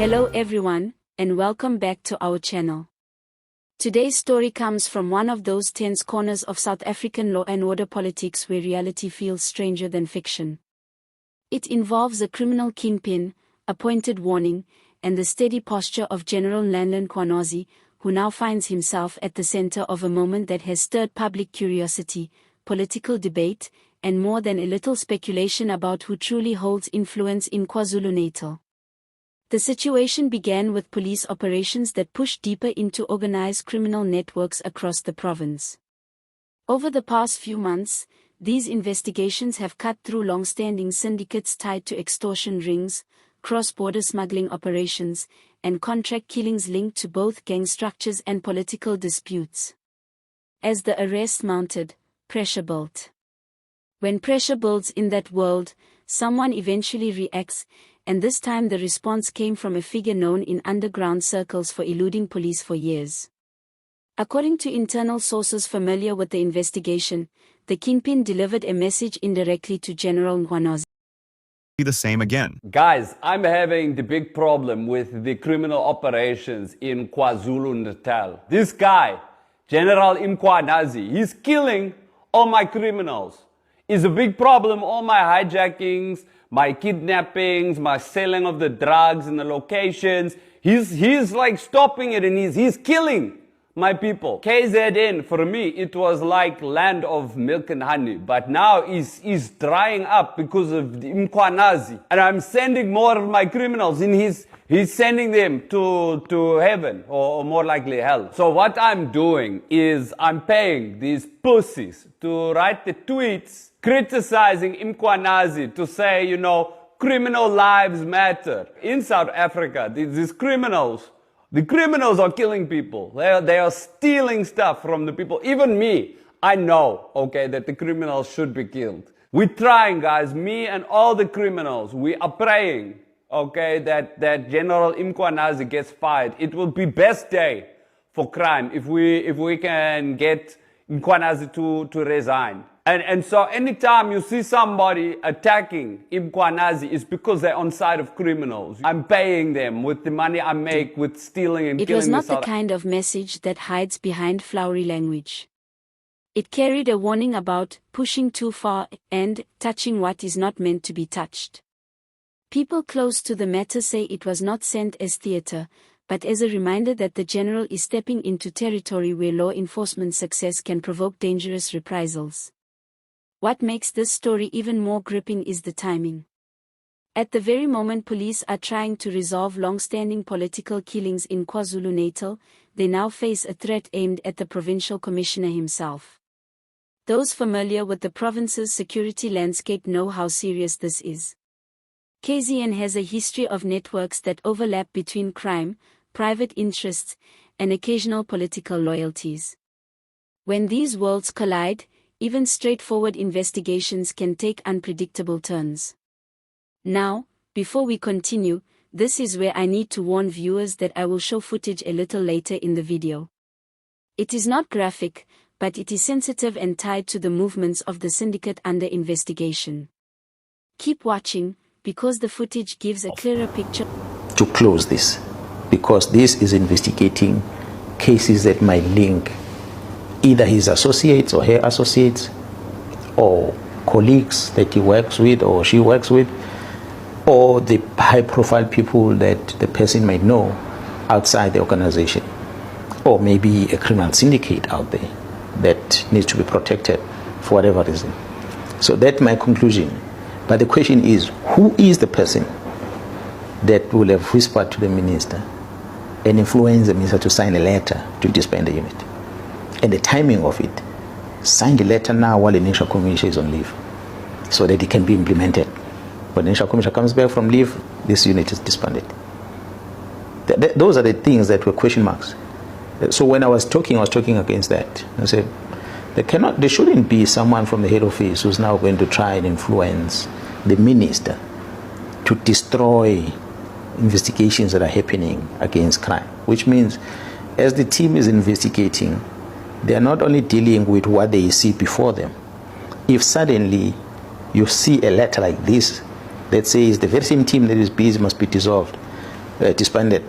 Hello everyone, and welcome back to our channel. Today's story comes from one of those tense corners of South African law and order politics where reality feels stranger than fiction. It involves a criminal kingpin, a pointed warning, and the steady posture of General Nhlanhla Nkwanazi, who now finds himself at the center of a moment that has stirred public curiosity, political debate, and more than a little speculation about who truly holds influence in KwaZulu-Natal. The situation began with police operations that pushed deeper into organized criminal networks across the province. Over the past few months, these investigations have cut through long-standing syndicates tied to extortion rings, cross-border smuggling operations, and contract killings linked to both gang structures and political disputes. As the arrests mounted, pressure built. When pressure builds in that world, someone eventually reacts, and this time the response came from a figure known in underground circles for eluding police for years. According to internal sources familiar with the investigation, the kingpin delivered a message indirectly to General Nkwanazi. The same again. Guys, I'm having the big problem with the criminal operations in KwaZulu-Natal. This guy, General Nkwanazi, he's killing all my criminals. It's a big problem, all my hijackings, my kidnappings, my selling of the drugs in the locations. He's like stopping it and he's killing my people. KZN, for me, it was like land of milk and honey. But now it's drying up because of the Nkwanazi. And I'm sending more of my criminals and he's sending them to heaven or more likely hell. So what I'm doing is I'm paying these pussies to write the tweets criticizing Nkwanazi to say, you know, criminal lives matter. In South Africa, these criminals, the criminals are killing people. They are stealing stuff from the people. Even me, I know, okay, that the criminals should be killed. We're trying, guys, me and all the criminals, we are praying, okay, that General Nkwanazi gets fired. It will be best day for crime if we can get Nkwanazi to resign. And so anytime you see somebody attacking Nkwanazi, it's because they're on side of criminals. I'm paying them with the money I make with stealing and killing. It was not the kind of message that hides behind flowery language. It carried a warning about pushing too far and touching what is not meant to be touched. People close to the matter say it was not sent as theater, but as a reminder that the general is stepping into territory where law enforcement success can provoke dangerous reprisals. What makes this story even more gripping is the timing. At the very moment police are trying to resolve long-standing political killings in KwaZulu-Natal, they now face a threat aimed at the provincial commissioner himself. Those familiar with the province's security landscape know how serious this is. KZN has a history of networks that overlap between crime, private interests, and occasional political loyalties. When these worlds collide, even straightforward investigations can take unpredictable turns. Now, before we continue, this is where I need to warn viewers that I will show footage a little later in the video. It is not graphic, but it is sensitive and tied to the movements of the syndicate under investigation. Keep watching, because the footage gives a clearer picture. To close this, because this is investigating cases that might link either his associates or her associates or colleagues that he works with or she works with, or the high-profile people that the person might know outside the organization, or maybe a criminal syndicate out there that needs to be protected for whatever reason. So that's my conclusion. But the question is, who is the person that will have whispered to the minister and influenced the minister to sign a letter to disband the unit? And the timing of it, sign the letter now while the National Commission is on leave, so that it can be implemented. When the National Commission comes back from leave, this unit is disbanded. Those are the things that were question marks. So when I was talking against that. I said, there shouldn't be someone from the head office who's now going to try and influence the minister to destroy investigations that are happening against crime, which means as the team is investigating, they are not only dealing with what they see before them. If suddenly you see a letter like this that says the very same team that is busy must be dissolved, disbanded.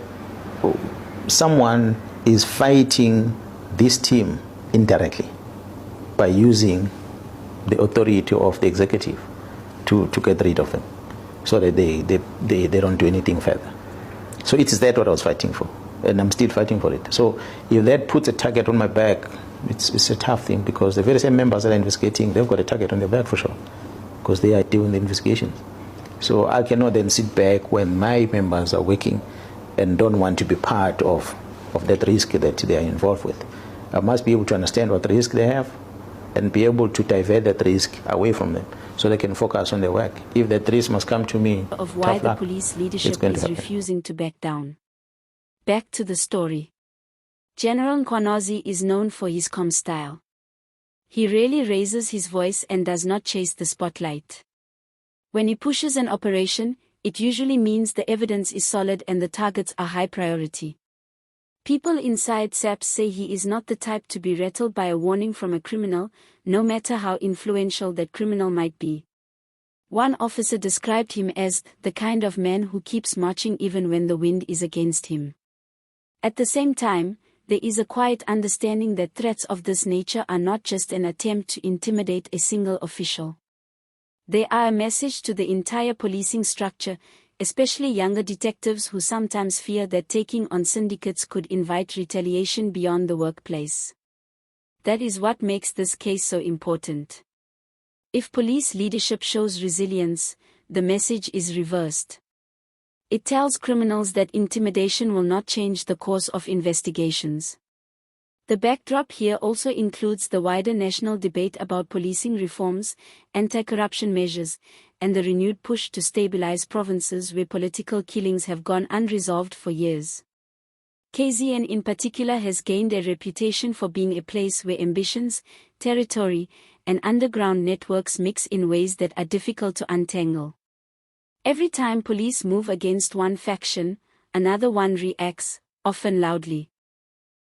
Someone is fighting this team indirectly by using the authority of the executive to get rid of them, so that they don't do anything further. So it is that what I was fighting for, and I'm still fighting for it. So if that puts a target on my back, it's a tough thing, because the very same members that are investigating, they've got a target on their back for sure, because they are doing the investigations. So I cannot then sit back when my members are working and don't want to be part of that risk that they are involved with. I must be able to understand what risk they have and be able to divert that risk away from them so they can focus on their work. If that risk must come to me, of why the police leadership is refusing to back down. Back to the story. General Nkwanazi is known for his calm style. He rarely raises his voice and does not chase the spotlight. When he pushes an operation, it usually means the evidence is solid and the targets are high priority. People inside SAPS say he is not the type to be rattled by a warning from a criminal, no matter how influential that criminal might be. One officer described him as the kind of man who keeps marching even when the wind is against him. At the same time, there is a quiet understanding that threats of this nature are not just an attempt to intimidate a single official. They are a message to the entire policing structure, especially younger detectives who sometimes fear that taking on syndicates could invite retaliation beyond the workplace. That is what makes this case so important. If police leadership shows resilience, the message is reversed. It tells criminals that intimidation will not change the course of investigations. The backdrop here also includes the wider national debate about policing reforms, anti-corruption measures, and the renewed push to stabilize provinces where political killings have gone unresolved for years. KZN in particular has gained a reputation for being a place where ambitions, territory, and underground networks mix in ways that are difficult to untangle. Every time police move against one faction, another one reacts, often loudly.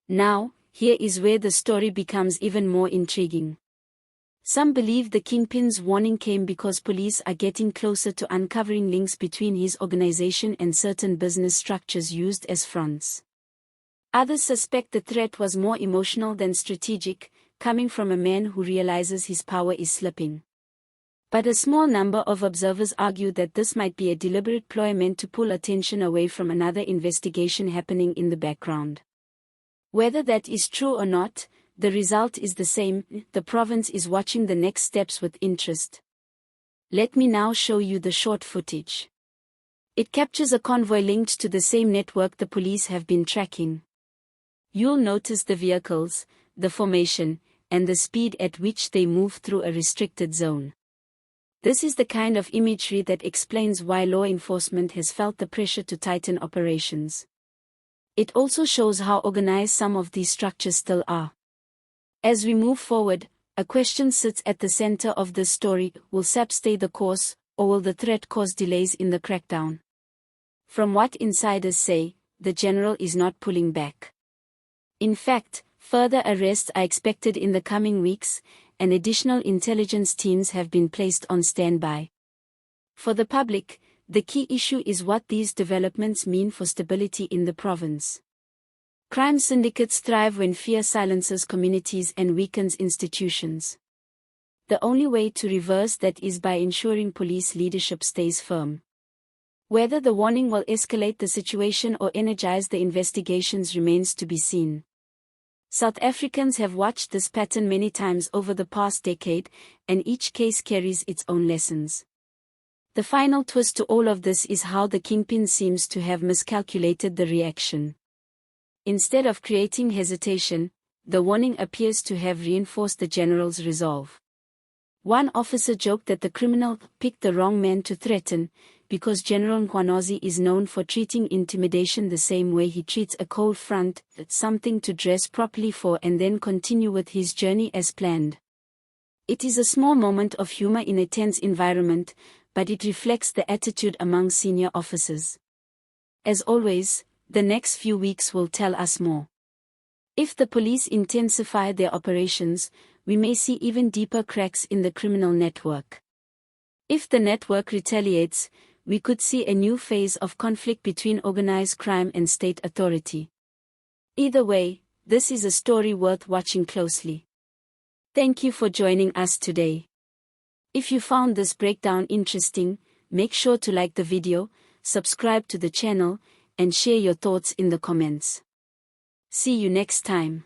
Now, here is where the story becomes even more intriguing. Some believe the Kingpin's warning came because police are getting closer to uncovering links between his organization and certain business structures used as fronts. Others suspect the threat was more emotional than strategic, coming from a man who realizes his power is slipping. But a small number of observers argue that this might be a deliberate ploy meant to pull attention away from another investigation happening in the background. Whether that is true or not, the result is the same: the province is watching the next steps with interest. Let me now show you the short footage. It captures a convoy linked to the same network the police have been tracking. You'll notice the vehicles, the formation, and the speed at which they move through a restricted zone. This is the kind of imagery that explains why law enforcement has felt the pressure to tighten operations. It also shows how organized some of these structures still are. As we move forward, a question sits at the center of this story: will SAPS stay the course, or will the threat cause delays in the crackdown? From what insiders say, the general is not pulling back. In fact, further arrests are expected in the coming weeks, and additional intelligence teams have been placed on standby. For the public, the key issue is what these developments mean for stability in the province. Crime syndicates thrive when fear silences communities and weakens institutions. The only way to reverse that is by ensuring police leadership stays firm. Whether the warning will escalate the situation or energize the investigations remains to be seen. South Africans have watched this pattern many times over the past decade, and each case carries its own lessons. The final twist to all of this is how the Kingpin seems to have miscalculated the reaction. Instead of creating hesitation, the warning appears to have reinforced the general's resolve. One officer joked that the criminal picked the wrong man to threaten, because General Nkwanazi is known for treating intimidation the same way he treats a cold front, something to dress properly for and then continue with his journey as planned. It is a small moment of humor in a tense environment, but it reflects the attitude among senior officers. As always, the next few weeks will tell us more. If the police intensify their operations, we may see even deeper cracks in the criminal network. If the network retaliates, we could see a new phase of conflict between organized crime and state authority. Either way, this is a story worth watching closely. Thank you for joining us today. If you found this breakdown interesting, make sure to like the video, subscribe to the channel, and share your thoughts in the comments. See you next time.